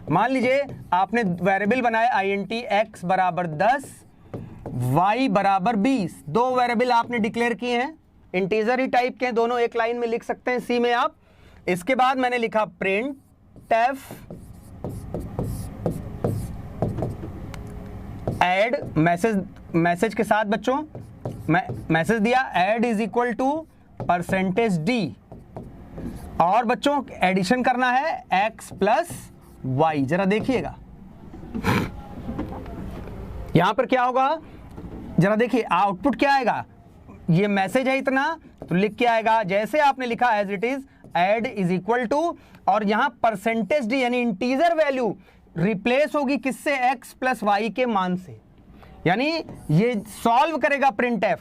मान लीजिए आपने वेरिएबल बनाया int x बराबर 10 y बराबर 20, दो वेरिएबल आपने डिक्लेयर किए हैं, इंटीजर ही टाइप के हैं, दोनों एक लाइन में लिख सकते हैं सी में आप। इसके बाद मैंने लिखा printf ऐड मैसेज के साथ बच्चों मैसेज दिया add is equal to percentage d, और बच्चों एडिशन करना है x प्लस y। जरा देखिएगा यहां पर क्या होगा, जरा देखिए आउटपुट क्या आएगा, ये मैसेज है इतना तो लिख के आएगा जैसे आपने लिखा as it is add is equal to, और यहां परसेंटेज डी यानी इंटीजर वैल्यू रिप्लेस होगी किससे, x प्लस वाई के मान से। यानी ये सॉल्व करेगा printf,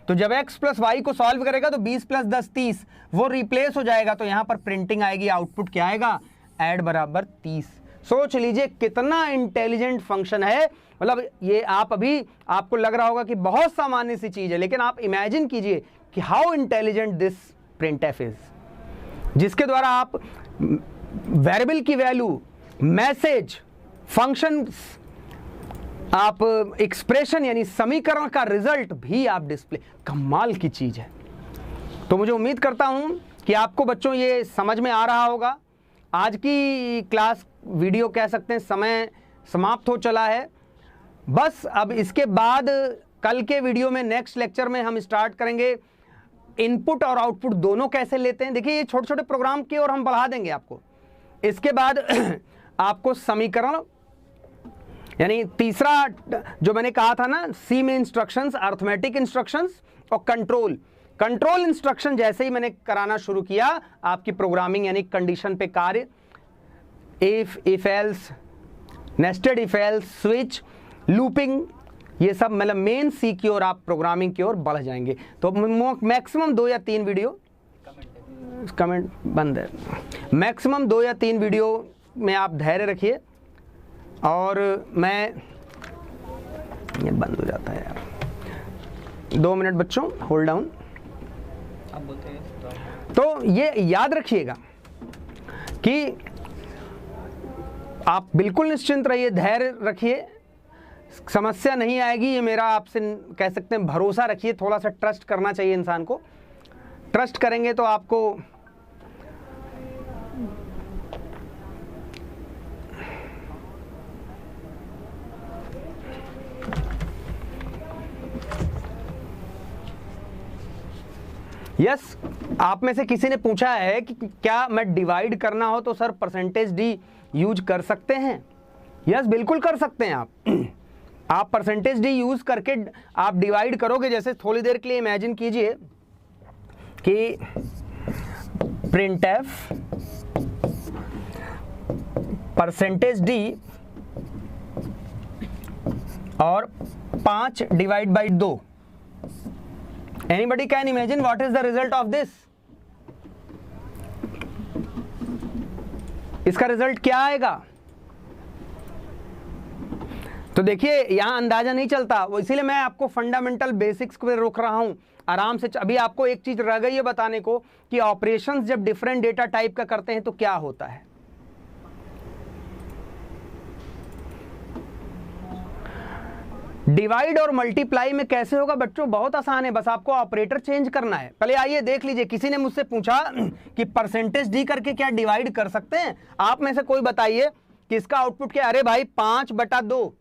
तो जब x प्लस वाई को सॉल्व करेगा तो 20 प्लस 10 30, वो रिप्लेस हो जाएगा, तो यहां पर प्रिंटिंग आएगी, आउटपुट क्या आएगा, ऐड बराबर 30। सोच लीजिए कितना इंटेलिजेंट फंक्शन है, मतलब ये आप अभी आपको लग रहा होगा कि बहुत सामान्य सी चीज है, लेकिन आप इमेजिन कीजिए कि how intelligent this printf is, जिसके द्वारा आप वेरिएबल की वैल्यू, मैसेज, फंक्शंस, आप एक्सप्रेशन यानी समीकरण का रिजल्ट भी आप डिस्प्ले, कमाल की चीज है। तो मुझे उम्मीद करता हूं कि आपको बच्चों ये समझ में आ रहा होगा। आज की क्लास वीडियो कह सकते हैं समय समाप्त हो चला है। बस अब इसके बाद कल के वीडियो में, नेक्स्ट लेक्चर में हम स्टार्ट करेंगे इनपुट और आउटपुट दोनों कैसे लेते हैं। देखिए ये छोटे छोटे प्रोग्राम की ओर हम बढ़ा देंगे आपको। इसके बाद आपको समीकरण यानी तीसरा जो मैंने कहा था ना, सी में इंस्ट्रक्शंस, अर्थमेटिक इंस्ट्रक्शंस और कंट्रोल इंस्ट्रक्शन जैसे ही मैंने कराना शुरू किया, आपकी प्रोग्रामिंग यानी कंडीशन पे कार्य, if else, nested if else, switch, looping, ये सब मतलब मेन सी की ओर आप प्रोग्रामिंग की ओर बढ़ जाएंगे। तो मैक्सिमम 2 या 3 वीडियो, कमेंट बंद है, मैक्सिमम 2 या 3 वीडियो में आप धैर्य रखिए। और मैं, ये बंद हो जाता है यार, 2 मिनट बच्चों, होल्ड डाउन। आप बोलते हैं तो ये याद रखिएगा कि आप बिल्कुल निश्चिंत रहिए, धैर्य रखिए, समस्या नहीं आएगी, ये मेरा आपसे कह सकते हैं भरोसा रखिए। थोड़ा सा ट्रस्ट करना चाहिए इंसान को, ट्रस्ट करेंगे तो आपको यस आप में से किसी ने पूछा है कि क्या मैं डिवाइड करना हो तो सर परसेंटेज डी यूज कर सकते हैं। यस बिल्कुल कर सकते हैं आप परसेंटेज डी यूज करके आप डिवाइड करोगे। जैसे थोड़ी देर के लिए इमेजिन कीजिए कि printf परसेंटेज डी और 5 divide by 2, anybody can imagine what is the result of this? इसका रिजल्ट क्या आएगा? तो देखिए यहां अंदाजा नहीं चलता, वो इसीलिए मैं आपको फंडामेंटल बेसिक्स पे रोक रहा हूं। आराम से। अभी आपको एक चीज रह गई है बताने को कि ऑपरेशंस जब डिफरेंट डेटा टाइप का करते हैं तो क्या होता है। डिवाइड और मल्टीप्लाई में कैसे होगा बच्चों, बहुत आसान है, बस आपको ऑपरेटर चेंज करना है। पहले आइए देख लीजिए, किसी ने मुझसे पूछा कि परसेंटेज डी करके क्या डिवाइड कर सकते हैं। आप में से कोई बताइए कि इसका आउटपुट क्या। अरे भाई 5/2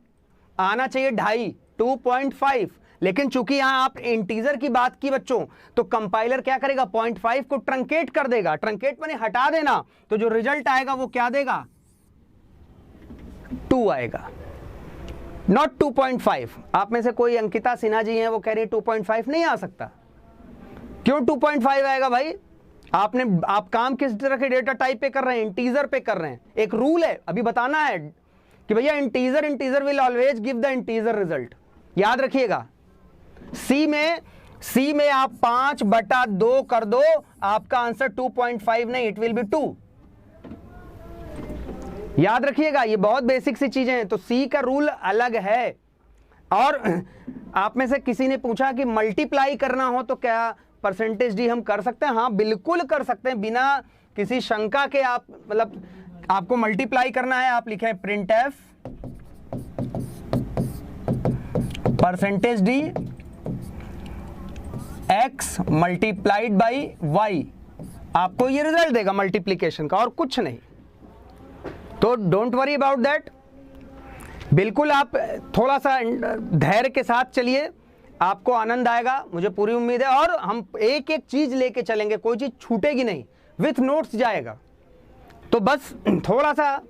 आना चाहिए 2.5, 2.5, लेकिन चूंकि यहां आप इंटीजर की बात की बच्चों, तो कंपाइलर क्या करेगा, 0.5 को ट्रंकेट कर देगा। ट्रंकेट माने हटा देना, तो जो रिजल्ट आएगा वो क्या देगा, 2 आएगा, नॉट 2.5। आप में से कोई अंकिता सिन्हा जी हैं, वो कह रही है 2.5 नहीं आ सकता। क्यों 2.5 आएगा भाई, आप काम किस तरह के डेटा टाइप पे कर रहे हैं, इंटीजर पे कर रहे हैं। एक रूल है, अभी बताना है कि भैया integer will always give the integer result, याद रखिएगा। सी में आप 5/2 कर दो, आपका आंसर 2.5 नहीं, इट विल बी 2। याद रखिएगा, ये बहुत बेसिक सी चीजें हैं, तो सी का रूल अलग है। और आप में से किसी ने पूछा कि मल्टीप्लाई करना हो तो क्या परसेंटेज डी हम कर सकते हैं। हाँ बिल्कुल कर सकते हैं, बिना किसी शंका के। आप मतलब आपको मल्टीप्लाई करना है, आप लिखें print F percentage D x multiplied by y, आपको ये रिजल्ट देगा मल्टीप्लीकेशन का, और कुछ नहीं। तो डोंट वरी अबाउट दैट, बिल्कुल आप थोड़ा सा धैर्य के साथ चलिए, आपको आनंद आएगा, मुझे पूरी उम्मीद है। और हम एक एक चीज लेके चलेंगे, कोई चीज छूटेगी नहीं, विथ नोट्स जाएगा। तो बस थोड़ा सा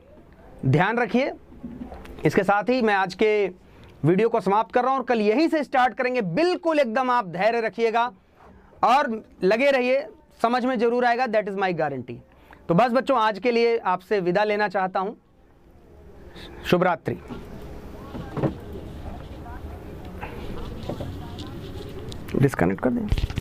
ध्यान रखिए। इसके साथ ही मैं आज के वीडियो को समाप्त कर रहा हूं, और कल यहीं से स्टार्ट करेंगे। बिल्कुल एकदम आप धैर्य रखिएगा और लगे रहिए, समझ में जरूर आएगा, दैट इज माय गारंटी। तो बस बच्चों, आज के लिए आपसे विदा लेना चाहता हूं। शुभ रात्रि। डिस्कनेक्ट कर दें।